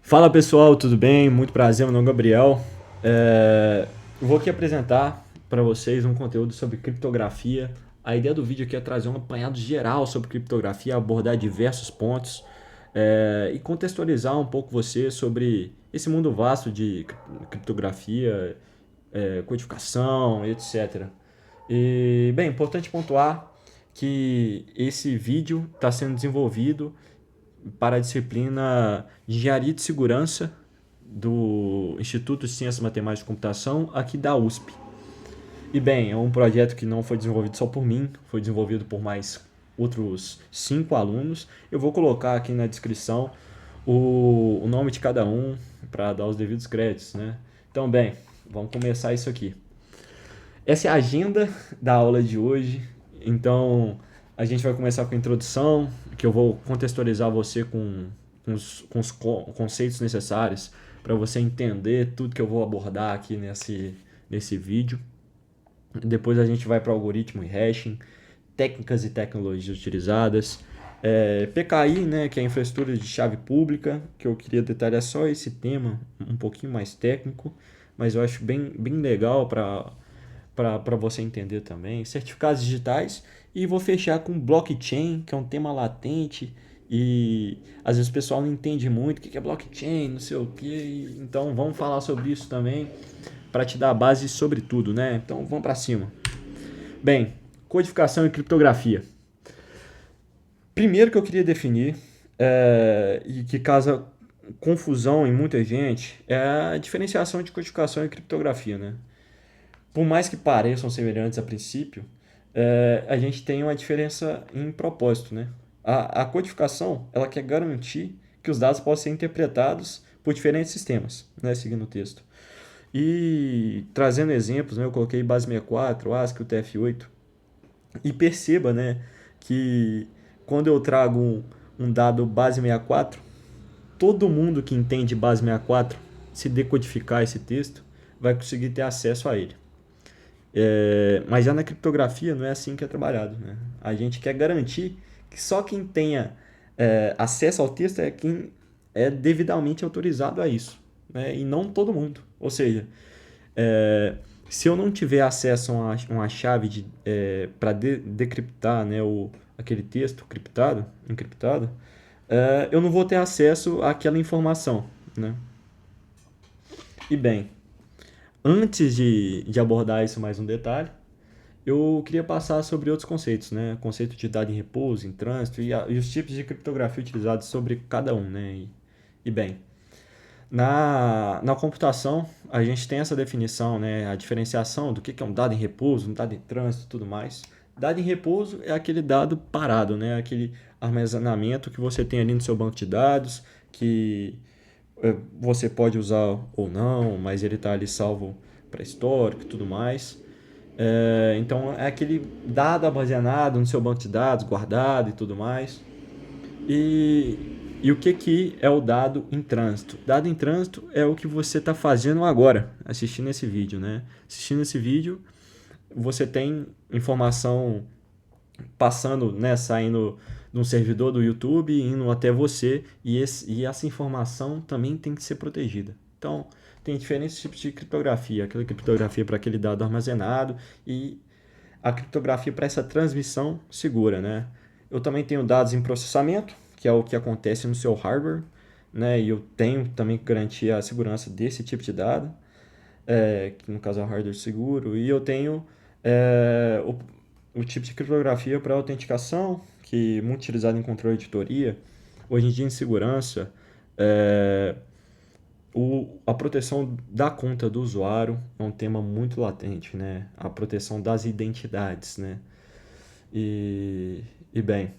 Fala pessoal, tudo bem? Muito prazer, meu nome é Gabriel. Eu vou aqui apresentar para vocês um conteúdo sobre criptografia. A ideia do vídeo aqui é trazer um apanhado geral sobre criptografia, abordar diversos pontos e contextualizar um pouco você sobre esse mundo vasto de criptografia, codificação, etc. E, bem, importante pontuar que esse vídeo está sendo desenvolvido para a disciplina de Engenharia de Segurança do Instituto de Ciências Matemáticas e Computação aqui da USP. E bem, é um projeto que não foi desenvolvido só por mim, foi desenvolvido por mais outros 5 alunos. Eu vou colocar aqui na descrição o nome de cada um para dar os devidos créditos, né? Então, bem, vamos começar isso aqui. Essa é a agenda da aula de hoje. Então, a gente vai começar com a introdução, que eu vou contextualizar você com os conceitos necessários para você entender tudo que eu vou abordar aqui nesse vídeo. Depois a gente vai para algoritmo e hashing, técnicas e tecnologias utilizadas, PKI, né, que é a infraestrutura de chave pública, que eu queria detalhar só esse tema, um pouquinho mais técnico, mas eu acho bem legal para você entender também. Certificados digitais e vou fechar com blockchain, que é um tema latente e às vezes o pessoal não entende muito o que é blockchain, não sei o que. Então vamos falar sobre isso também para te dar a base sobre tudo, né? Então vamos para cima. Bem, codificação e criptografia. Primeiro que eu queria definir e que causa confusão em muita gente é a diferenciação de codificação e criptografia, né? Por mais que pareçam semelhantes a princípio, a gente tem uma diferença em propósito, né? A codificação, ela quer garantir que os dados possam ser interpretados por diferentes sistemas, né? Seguindo o texto. E trazendo exemplos, né? Eu coloquei base 64, ASCII, UTF-8. E perceba, né, que quando eu trago um dado base 64, todo mundo que entende base 64, se decodificar esse texto, vai conseguir ter acesso a ele. Mas já na criptografia não é assim que é trabalhado, né? A gente quer garantir que só quem tenha acesso ao texto é quem é devidamente autorizado a isso, né? E não todo mundo. Ou seja, se eu não tiver acesso a uma chave para decriptar, né, aquele texto encriptado, eu não vou ter acesso àquela informação, né? E bem, antes de abordar isso mais um detalhe, eu queria passar sobre outros conceitos, né? Conceito de dado em repouso, em trânsito e os tipos de criptografia utilizados sobre cada um, né? E bem, na computação, a gente tem essa definição, né? A diferenciação do que é um dado em repouso, um dado em trânsito e tudo mais. Dado em repouso é aquele dado parado, né? Aquele armazenamento que você tem ali no seu banco de dados, que você pode usar ou não, mas ele está ali salvo para histórico e tudo mais. Então é aquele dado armazenado no seu banco de dados, guardado e tudo mais. E o que é o dado em trânsito? Dado em trânsito é o que você está fazendo agora, assistindo esse vídeo, né? Assistindo esse vídeo, você tem informação passando, né, saindo de um servidor do YouTube, indo até você, e essa informação também tem que ser protegida. Então, tem diferentes tipos de criptografia. Aquela criptografia para aquele dado armazenado e a criptografia para essa transmissão segura, né? Eu também tenho dados em processamento, que é o que acontece no seu hardware, né? E eu tenho também que garantir a segurança desse tipo de dado, que no caso é o hardware seguro. E eu tenho o tipo de criptografia para autenticação, que é muito utilizado em controle de editoria. Hoje em dia, em segurança, a proteção da conta do usuário é um tema muito latente, né? A proteção das identidades, né? E bem,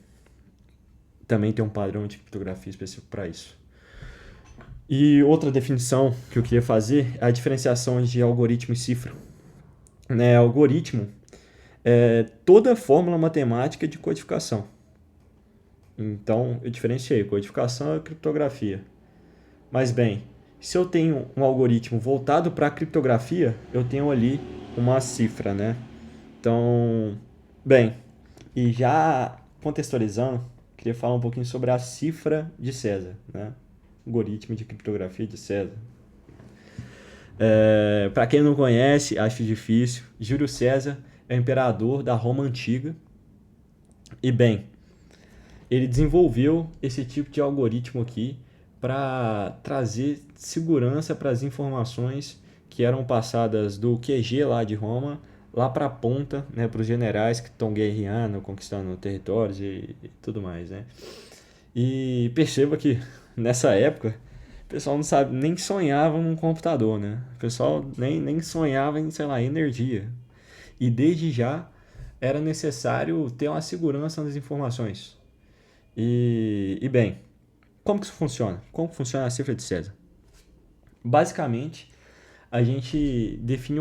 também tem um padrão de criptografia específico para isso. E outra definição que eu queria fazer é a diferenciação de algoritmo e cifra. Né? Algoritmo é toda fórmula matemática de codificação. Então, eu diferenciei codificação e criptografia. Mas bem, se eu tenho um algoritmo voltado para a criptografia, eu tenho ali uma cifra, né? Então, bem, e já contextualizando, queria falar um pouquinho sobre a cifra de César, né? algoritmo de criptografia de César. Para quem não conhece, acho difícil, Júlio César é o imperador da Roma Antiga. E bem, ele desenvolveu esse tipo de algoritmo aqui para trazer segurança para as informações que eram passadas do QG lá de Roma lá para a ponta, né, para os generais que estão guerreando, conquistando territórios e tudo mais, né? E perceba que nessa época o pessoal não sabe, nem sonhava num computador, né? O pessoal nem sonhava em, sei lá, energia. E desde já era necessário ter uma segurança nas informações. E bem, como que isso funciona? Como funciona a cifra de César? Basicamente, a gente define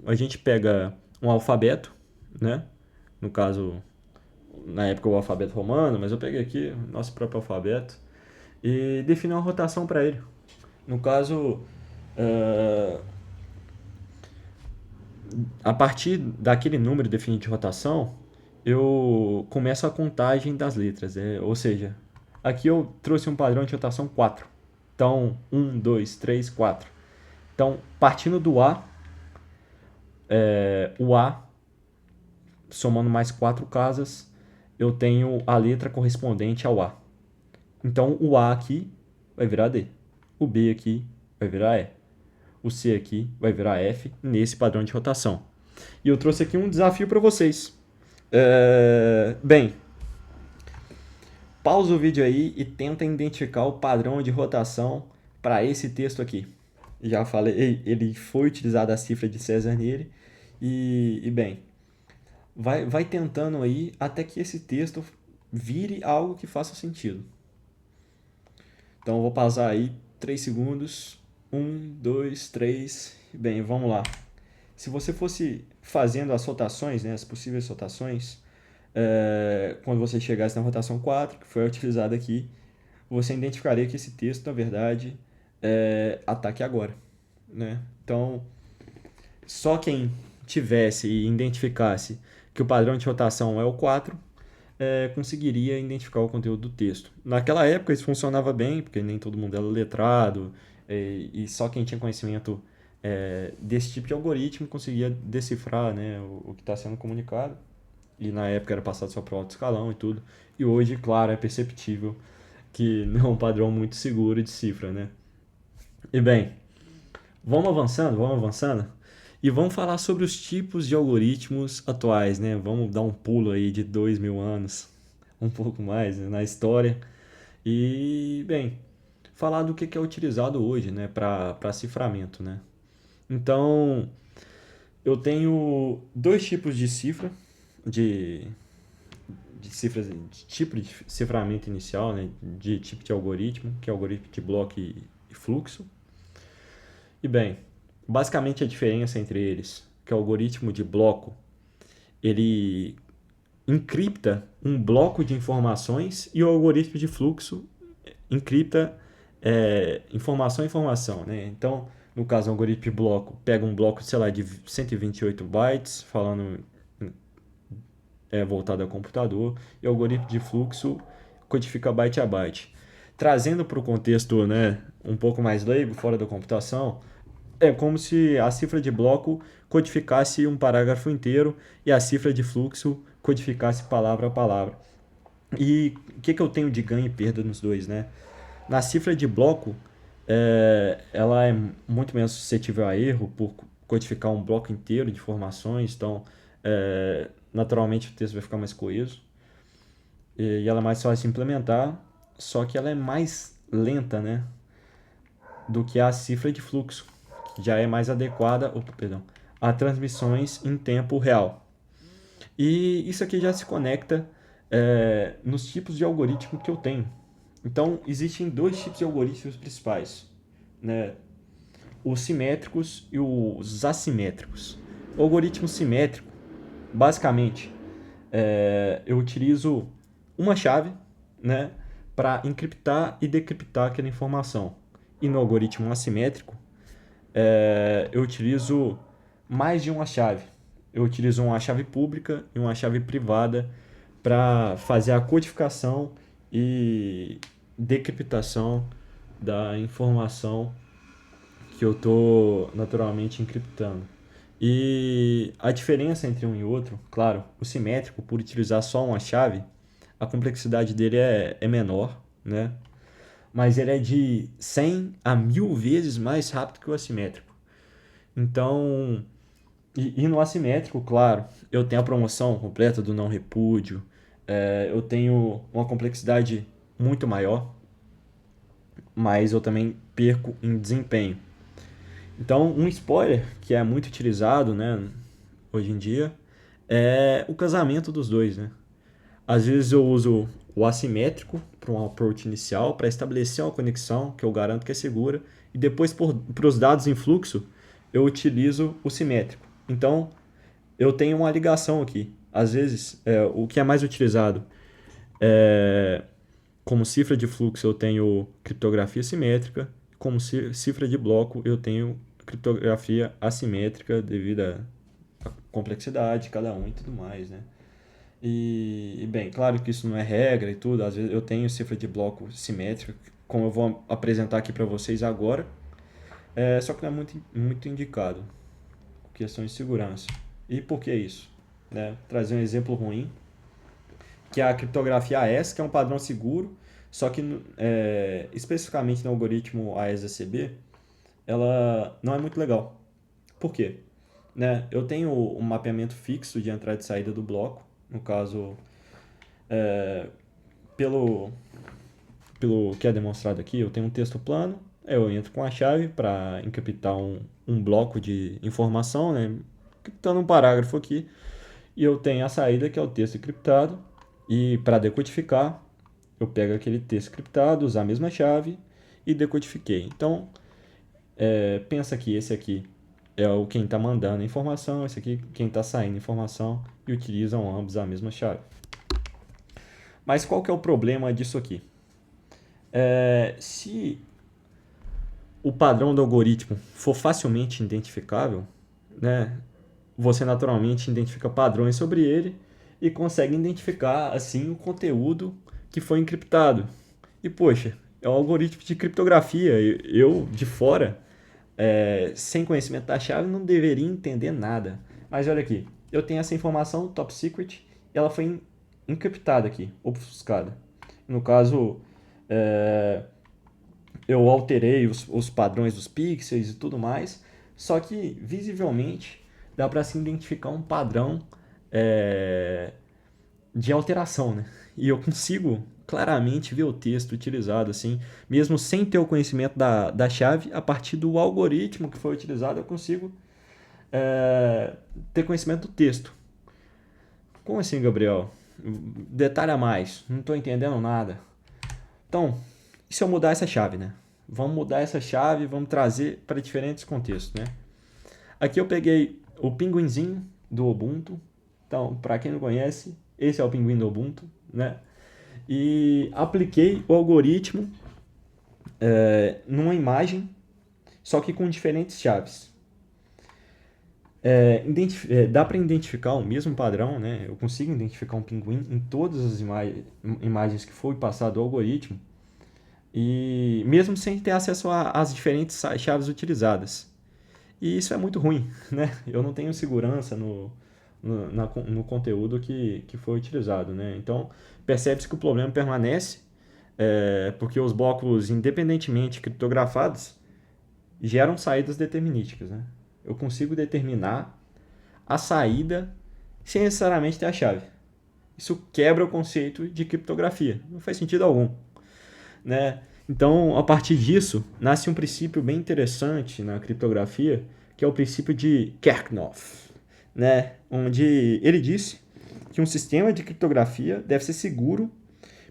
a gente pega um alfabeto, né? No caso, na época o alfabeto romano, mas eu peguei aqui o nosso próprio alfabeto e define uma rotação para ele. No caso, uh, a partir daquele número definido de rotação, eu começo a contagem das letras, né? Ou seja, aqui eu trouxe um padrão de rotação 4. Então, 1, 2, 3, 4. Então, partindo do A, o A, somando mais 4 casas, eu tenho a letra correspondente ao A. Então, o A aqui vai virar D. O B aqui vai virar E. O C aqui vai virar F nesse padrão de rotação. E eu trouxe aqui um desafio para vocês. Bem, pausa o vídeo aí e tenta identificar o padrão de rotação para esse texto aqui. Já falei, ele foi utilizada a cifra de César nele. E bem, vai tentando aí até que esse texto vire algo que faça sentido. Então eu vou pausar aí 3 segundos. 1, 2, 3. Bem, vamos lá. Se você fosse fazendo as rotações, né, as possíveis rotações, quando você chegasse na rotação 4, que foi utilizada aqui, você identificaria que esse texto, na verdade, é ataque agora, né? Então, só quem tivesse e identificasse que o padrão de rotação é o 4, conseguiria identificar o conteúdo do texto. Naquela época isso funcionava bem, porque nem todo mundo era letrado, e só quem tinha conhecimento desse tipo de algoritmo conseguia decifrar, né, o que está sendo comunicado. E na época era passado só para o alto escalão e tudo. E hoje, claro, é perceptível que não é um padrão muito seguro de cifra, né? E bem, vamos avançando e vamos falar sobre os tipos de algoritmos atuais, né? Vamos dar um pulo aí de 2000 anos, um pouco mais, né, na história. E, bem, falar do que é utilizado hoje, né, para ciframento, né? Então, eu tenho dois tipos de cifra, de, de cifras, de tipo de ciframento inicial, né, de tipo de algoritmo, que é o algoritmo de bloco e fluxo. E bem, basicamente a diferença entre eles, que é o algoritmo de bloco, ele encripta um bloco de informações e o algoritmo de fluxo encripta informação a informação, né? Então, no caso, o algoritmo de bloco pega um bloco, sei lá, de 128 bytes, falando voltado ao computador, e o algoritmo de fluxo codifica byte a byte. Trazendo para o contexto, né, um pouco mais leigo, fora da computação, é como se a cifra de bloco codificasse um parágrafo inteiro e a cifra de fluxo codificasse palavra a palavra. E o que eu tenho de ganho e perda nos dois, né? Na cifra de bloco, ela é muito menos suscetível a erro por codificar um bloco inteiro de informações, então naturalmente o texto vai ficar mais coeso e ela é mais fácil de implementar, só que ela é mais lenta, né, do que a cifra de fluxo, que já é mais adequada a transmissões em tempo real. E isso aqui já se conecta nos tipos de algoritmo que eu tenho. Então, existem dois tipos de algoritmos principais, né? Os simétricos e os assimétricos. O algoritmo simétrico, basicamente, eu utilizo uma chave, né, para encriptar e decriptar aquela informação. E no algoritmo assimétrico, eu utilizo mais de uma chave. Eu utilizo uma chave pública e uma chave privada para fazer a codificação e decriptação da informação que eu estou naturalmente encriptando. E a diferença entre um e outro, claro, o simétrico, por utilizar só uma chave, a complexidade dele é menor, né? Mas ele é de 100 a 1000 vezes mais rápido que o assimétrico. Então, e no assimétrico, claro, eu tenho a promoção completa do não repúdio, eu tenho uma complexidade muito maior, mas eu também perco em desempenho. Então, um spoiler que é muito utilizado, né, hoje em dia é o casamento dos dois, né? Às vezes eu uso o assimétrico para um approach inicial para estabelecer uma conexão que eu garanto que é segura e depois para os dados em fluxo eu utilizo o simétrico. Então, eu tenho uma ligação aqui. Às vezes, o que é mais utilizado é como cifra de fluxo eu tenho criptografia simétrica, como cifra de bloco eu tenho criptografia assimétrica devido à complexidade de cada um e tudo mais, né? Bem, claro que isso não é regra e tudo, às vezes eu tenho cifra de bloco simétrica, como eu vou apresentar aqui para vocês agora, só que não é muito indicado, questão de segurança. E por que isso? Né? Trazer um exemplo ruim, que é a criptografia AES, que é um padrão seguro, só que especificamente no algoritmo AES-ACB, ela não é muito legal. Por quê? Né? Eu tenho um mapeamento fixo de entrada e saída do bloco, no caso, pelo, pelo que é demonstrado aqui, eu tenho um texto plano, eu entro com a chave para encriptar um bloco de informação, né? Encriptando um parágrafo aqui, e eu tenho a saída, que é o texto encriptado, e para decodificar, eu pego aquele texto encriptado, uso a mesma chave e decodifiquei. Então, pensa que esse aqui é o quem está mandando a informação, esse aqui quem está saindo a informação, e utilizam ambos a mesma chave. Mas qual que é o problema disso aqui? Se o padrão do algoritmo for facilmente identificável, né, você naturalmente identifica padrões sobre ele e consegue identificar assim o conteúdo que foi encriptado. E poxa, é um algoritmo de criptografia. Eu de fora, sem conhecimento da chave, não deveria entender nada. Mas olha aqui, eu tenho essa informação top secret, e ela foi encriptada aqui, obfuscada. No caso, eu alterei os padrões dos pixels e tudo mais, só que visivelmente dá para se identificar um padrão é, de alteração, né? E eu consigo claramente ver o texto utilizado, assim, mesmo sem ter o conhecimento da chave, a partir do algoritmo que foi utilizado, eu consigo ter conhecimento do texto. Como assim, Gabriel? Detalha mais, não estou entendendo nada. Então, e se eu mudar essa chave, né? Vamos mudar essa chave, vamos trazer para diferentes contextos, né? Aqui eu peguei o pinguinzinho do Ubuntu. Então, para quem não conhece, esse é o pinguim do Ubuntu, né? E apliquei o algoritmo numa imagem, só que com diferentes chaves. Dá para identificar o mesmo padrão, né? Eu consigo identificar um pinguim em todas as imagens que foi passado ao algoritmo, e mesmo sem ter acesso às diferentes chaves utilizadas. E isso é muito ruim, né? Eu não tenho segurança no conteúdo que foi utilizado, né? Então, percebe-se que o problema permanece, porque os blocos independentemente criptografados geram saídas determinísticas, né? Eu consigo determinar a saída sem necessariamente ter a chave. Isso quebra o conceito de criptografia. Não faz sentido algum, né? Então, a partir disso, nasce um princípio bem interessante na criptografia, que é o princípio de Kerckhoff, né? Onde ele disse que um sistema de criptografia deve ser seguro,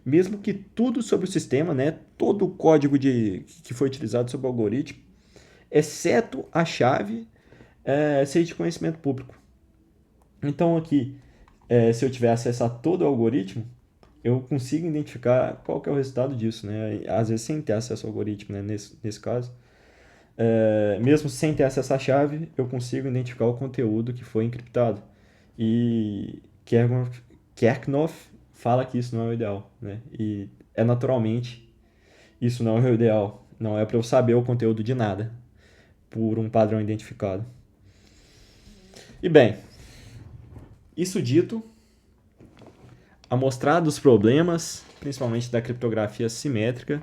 mesmo que tudo sobre o sistema, né, todo o código que foi utilizado sobre o algoritmo, exceto a chave, seja de conhecimento público. Então, aqui, se eu tiver acesso a todo o algoritmo, eu consigo identificar qual que é o resultado disso, né? Às vezes sem ter acesso ao algoritmo, né? Nesse caso. Mesmo sem ter acesso à chave, eu consigo identificar o conteúdo que foi encriptado. E Kerckhoff fala que isso não é o ideal, né? E naturalmente isso não é o ideal. Não é para eu saber o conteúdo de nada por um padrão identificado. E bem, isso dito, amostrado os problemas, principalmente da criptografia simétrica,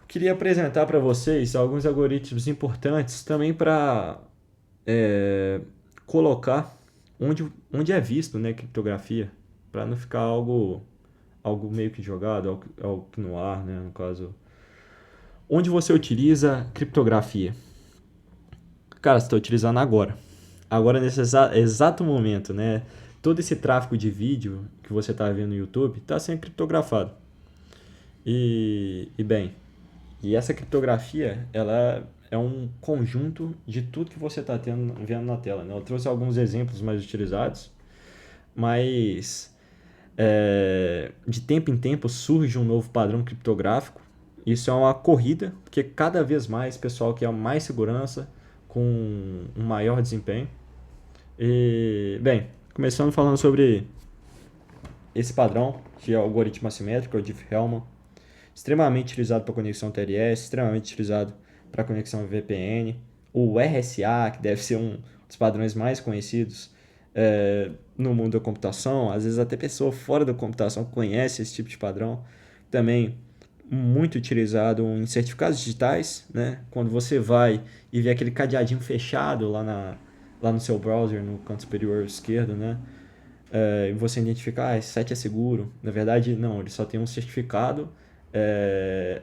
queria apresentar para vocês alguns algoritmos importantes também para colocar onde é visto, né, criptografia, para não ficar algo meio que jogado, algo que no ar, né, no caso. Onde você utiliza criptografia? Cara, você está utilizando agora. Agora, nesse exato momento, né? Todo esse tráfego de vídeo que você está vendo no YouTube está sendo criptografado. Bem, e essa criptografia, ela é um conjunto de tudo que você está vendo na tela, né? Eu trouxe alguns exemplos mais utilizados, mas de tempo em tempo surge um novo padrão criptográfico. Isso é uma corrida, porque cada vez mais o pessoal quer mais segurança, com um maior desempenho. E, bem, começando falando sobre esse padrão de algoritmo assimétrico, o Diffie-Hellman, extremamente utilizado para conexão TLS, extremamente utilizado para conexão VPN. O RSA, que deve ser um dos padrões mais conhecidos no mundo da computação, às vezes até pessoa fora da computação conhece esse tipo de padrão. Também muito utilizado em certificados digitais, né? Quando você vai e vê aquele cadeadinho fechado lá no seu browser, no canto superior esquerdo, né? E você identifica, esse site é seguro. Na verdade, não, ele só tem um certificado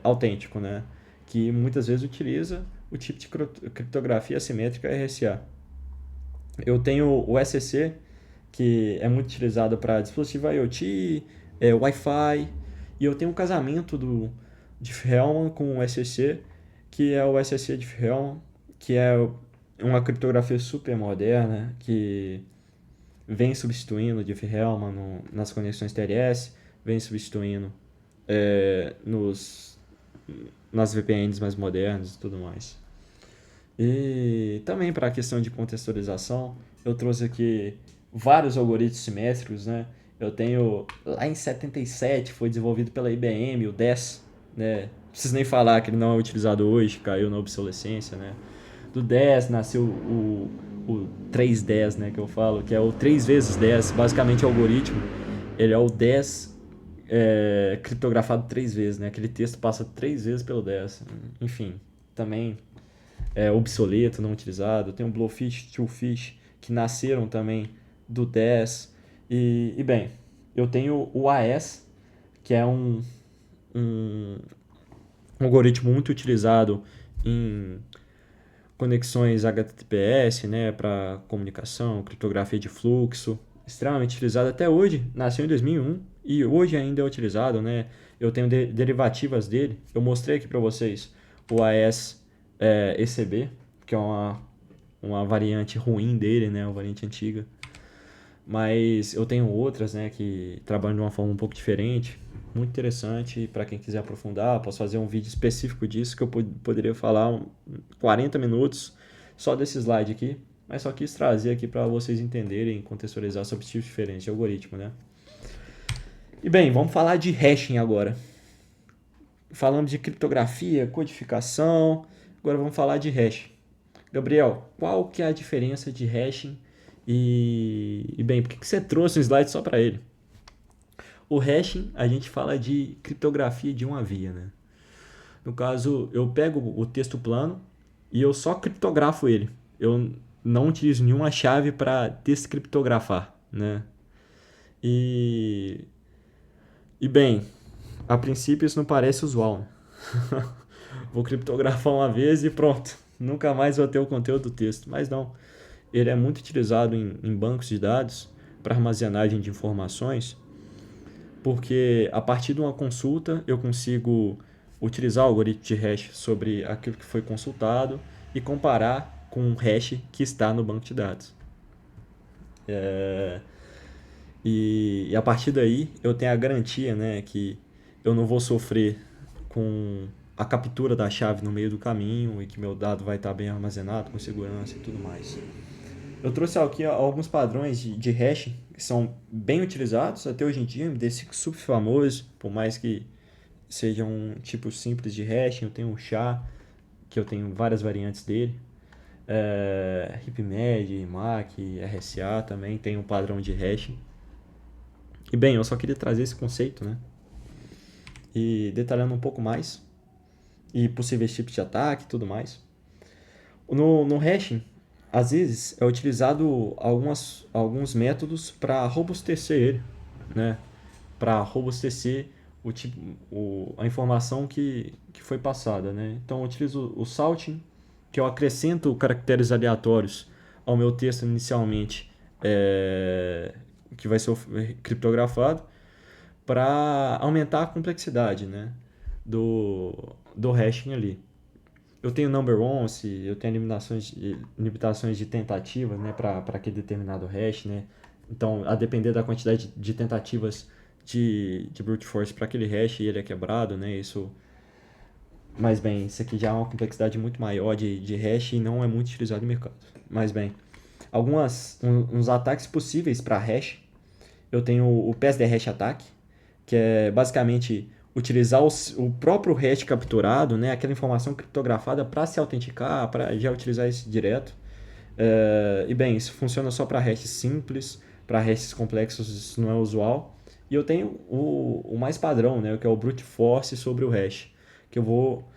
autêntico, né? Que muitas vezes utiliza o tipo de criptografia assimétrica RSA. Eu tenho o SCC, que é muito utilizado para dispositivo IoT, Wi-Fi, e eu tenho um casamento do Diffie-Hellman com o SCC, que é o SCC Diffie-Hellman, que é uma criptografia super moderna, que vem substituindo o Diffie-Hellman nas conexões TLS, vem substituindo nas VPNs mais modernas e tudo mais. E também para a questão de contextualização, eu trouxe aqui vários algoritmos simétricos, né? Eu tenho, lá em 77, foi desenvolvido pela IBM, o DES, né? Não preciso nem falar que ele não é utilizado hoje, caiu na obsolescência, né? Do 10 nasceu o 310, né, que eu falo, que é o 3 vezes 10, basicamente o algoritmo, ele é o 10 criptografado 3 vezes, né? Aquele texto passa 3 vezes pelo 10. Enfim, também é obsoleto, não utilizado. Tem o Blowfish, Toolfish, que nasceram também do 10. Bem, eu tenho o AES, que é um algoritmo muito utilizado em conexões HTTPS, né, para comunicação, criptografia de fluxo, extremamente utilizado até hoje, nasceu em 2001 e hoje ainda é utilizado, né? Eu tenho derivativas dele, eu mostrei aqui para vocês o AES ECB, que é uma variante ruim dele, né, uma variante antiga, mas eu tenho outras, né, que trabalham de uma forma um pouco diferente, muito interessante para quem quiser aprofundar. Posso fazer um vídeo específico disso que eu poderia falar 40 minutos só desse slide aqui, mas só quis trazer aqui para vocês entenderem e contextualizar sobre tipos diferentes de algoritmo, né? E bem, vamos falar de hashing agora. Falamos de criptografia, codificação, agora vamos falar de hash. Gabriel, qual que é a diferença de hashing e bem, por que você trouxe um slide só para ele? O hashing, a gente fala de criptografia de uma via, né? No caso, eu pego o texto plano e eu só criptografo ele. Eu não utilizo nenhuma chave para descriptografar, né? E bem, a princípio isso não parece usual, né? Vou criptografar uma vez e pronto. Nunca mais vou ter o conteúdo do texto. Mas não. Ele é muito utilizado em bancos de dados para armazenagem de informações, porque a partir de uma consulta eu consigo utilizar o algoritmo de hash sobre aquilo que foi consultado e comparar com o hash que está no banco de dados. E a partir daí eu tenho a garantia, né, que eu não vou sofrer com a captura da chave no meio do caminho e que meu dado vai estar bem armazenado, com segurança e tudo mais. Eu trouxe aqui alguns padrões de hash que são bem utilizados até hoje em dia, MD5 super famoso, por mais que sejam tipos simples de hashing. Eu tenho o SHA, que eu tenho várias variantes dele. HipMed, MAC, RSA também tem um padrão de hashing. E bem, eu só queria trazer esse conceito, né? E detalhando um pouco mais, e possíveis tipos de ataque e tudo mais. No hashing, às vezes é utilizado alguns métodos para robustecer ele, né? Para robustecer a informação que foi passada, né? Então eu utilizo o salting, que eu acrescento caracteres aleatórios ao meu texto inicialmente, que vai ser criptografado, para aumentar a complexidade, né, do hashing ali. Eu tenho number once, eu tenho limitações de tentativa, né, para aquele determinado hash, né. Então, a depender da quantidade de tentativas de brute force para aquele hash, ele é quebrado, né. Mas bem, isso aqui já é uma complexidade muito maior de hash e não é muito utilizado no mercado. Mas bem, uns ataques possíveis para hash. Eu tenho o PSDHash Attack, que é basicamente utilizar o próprio hash capturado, né, aquela informação criptografada para se autenticar, para já utilizar isso direto. E bem, isso funciona só para hashes simples, para hashes complexos isso não é usual. E eu tenho o mais padrão, né, que é o brute force sobre o hash, que eu vou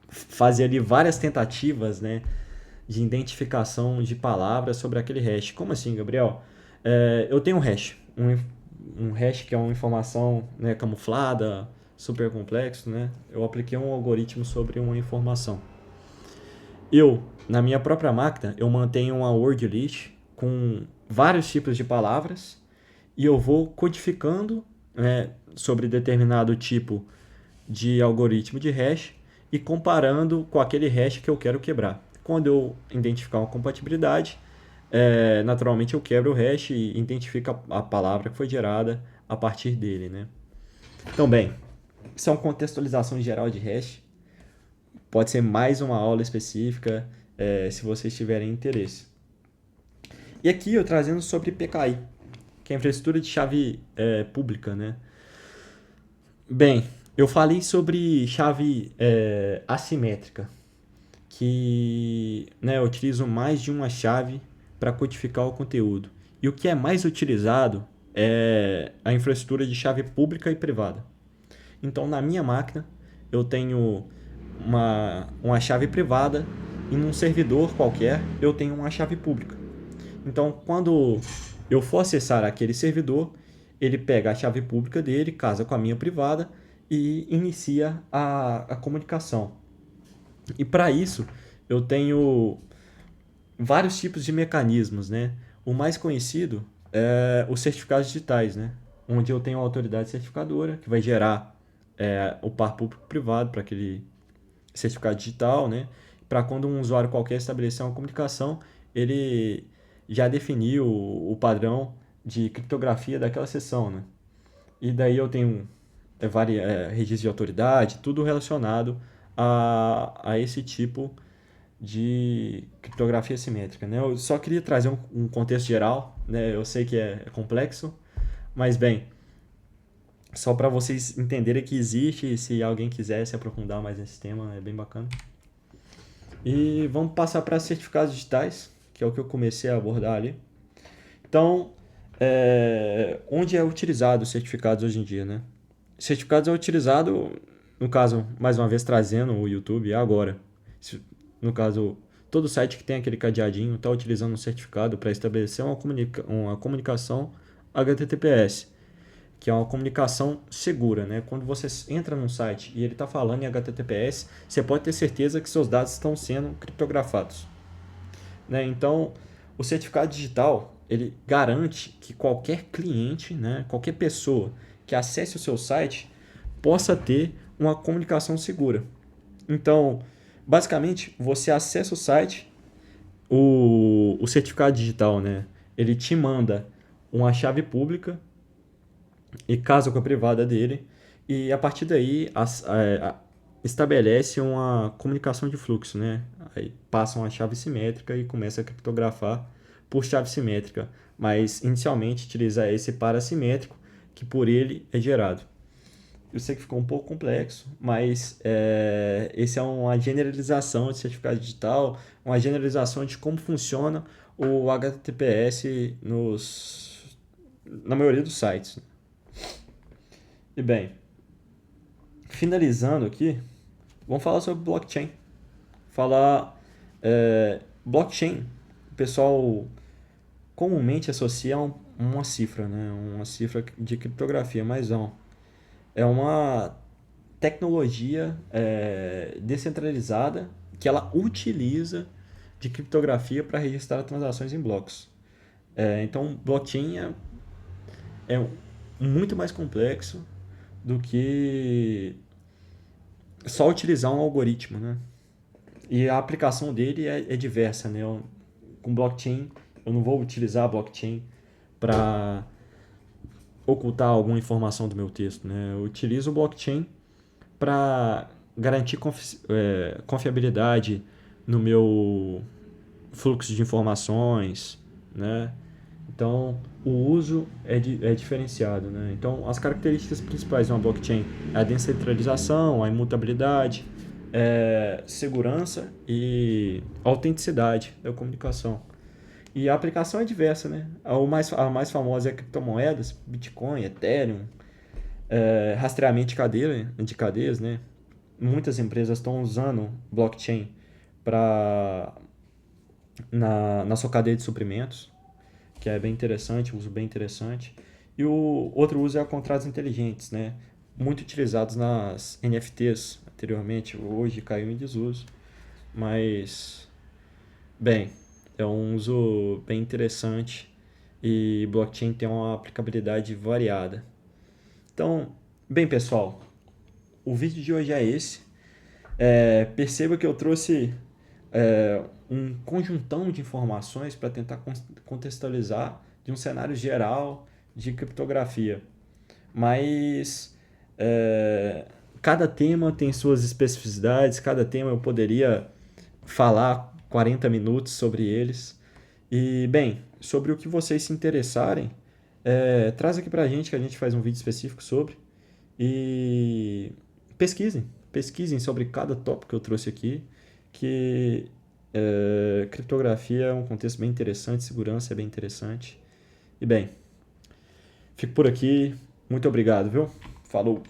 fazer ali várias tentativas, né, de identificação de palavras sobre aquele hash. Como assim, Gabriel? Eu tenho um hash, um hash que é uma informação, né, camuflada, super complexo, né? Eu apliquei um algoritmo sobre uma informação. Na minha própria máquina, eu mantenho uma word list com vários tipos de palavras e eu vou codificando, né, sobre determinado tipo de algoritmo de hash e comparando com aquele hash que eu quero quebrar. Quando eu identificar uma compatibilidade, naturalmente eu quebro o hash e identifico a palavra que foi gerada a partir dele, né? Então, bem, isso é uma contextualização geral de hash. Pode ser mais uma aula específica, se vocês tiverem interesse. E aqui eu trazendo sobre PKI, que é a infraestrutura de chave pública, né? Bem, eu falei sobre chave assimétrica, que, né, eu utilizo mais de uma chave para codificar o conteúdo. E o que é mais utilizado é a infraestrutura de chave pública e privada. Então, na minha máquina, eu tenho uma chave privada e num servidor qualquer eu tenho uma chave pública. Então, quando eu for acessar aquele servidor, ele pega a chave pública dele, casa com a minha privada e inicia a comunicação. E para isso, eu tenho vários tipos de mecanismos, né? O mais conhecido é os certificados digitais, né? Onde eu tenho a autoridade certificadora, que vai gerar o par público-privado para aquele certificado digital, né? Para quando um usuário qualquer estabelecer uma comunicação, ele já definiu o padrão de criptografia daquela sessão, né? E daí eu tenho registros de autoridade, tudo relacionado a esse tipo de criptografia simétrica, né? Eu só queria trazer um contexto geral, né? Eu sei que é complexo, mas bem, só para vocês entenderem que existe, e se alguém quiser se aprofundar mais nesse tema, é bem bacana. E vamos passar para certificados digitais, que é o que eu comecei a abordar ali. Então, onde é utilizado os certificados hoje em dia, né? Certificados é utilizado, no caso, mais uma vez trazendo o YouTube agora. No caso, todo site que tem aquele cadeadinho está utilizando um certificado para estabelecer uma comunicação HTTPS, que é uma comunicação segura, né? Quando você entra num site e ele está falando em HTTPS, você pode ter certeza que seus dados estão sendo criptografados, né? Então, o certificado digital ele garante que qualquer cliente, né, qualquer pessoa que acesse o seu site possa ter uma comunicação segura. Então, basicamente, você acessa o site, o certificado digital, né, ele te manda uma chave pública e casa com a privada dele, e a partir daí estabelece uma comunicação de fluxo, né? Aí passa uma chave simétrica e começa a criptografar por chave simétrica, mas inicialmente utiliza esse parassimétrico que por ele é gerado. Eu sei que ficou um pouco complexo, mas esse é uma generalização de certificado digital, uma generalização de como funciona o HTTPS na maioria dos sites. E bem, finalizando aqui, vamos falar sobre blockchain. Falar blockchain, o pessoal comumente associa uma cifra, né? Uma cifra de criptografia, mas não. É uma tecnologia descentralizada que ela utiliza de criptografia para registrar transações em blocos. Então, blockchain é muito mais complexo do que só utilizar um algoritmo, né? E a aplicação dele é diversa, né? Com blockchain, eu não vou utilizar a blockchain para ocultar alguma informação do meu texto, né? Eu utilizo o blockchain para garantir confiabilidade no meu fluxo de informações, né? Então, o uso é diferenciado, né? Então, as características principais de uma blockchain é a descentralização, a imutabilidade, segurança e autenticidade da comunicação. E a aplicação é diversa, né? A mais famosa é criptomoedas, Bitcoin, Ethereum, rastreamento de cadeias, né? Muitas empresas estão usando blockchain para na sua cadeia de suprimentos, que é bem interessante, um uso bem interessante. E o outro uso é contratos inteligentes, né? Muito utilizados nas NFTs anteriormente, hoje caiu em desuso, mas bem, é um uso bem interessante e blockchain tem uma aplicabilidade variada. Então, bem pessoal, o vídeo de hoje é esse. Perceba que eu trouxe um conjuntão de informações para tentar contextualizar de um cenário geral de criptografia. Mas cada tema tem suas especificidades, cada tema eu poderia falar 40 minutos sobre eles. E, bem, sobre o que vocês se interessarem, traz aqui pra gente que a gente faz um vídeo específico sobre. E pesquisem sobre cada tópico que eu trouxe aqui, que criptografia é um contexto bem interessante, segurança é bem interessante. E bem, fico por aqui. Muito obrigado, viu? Falou!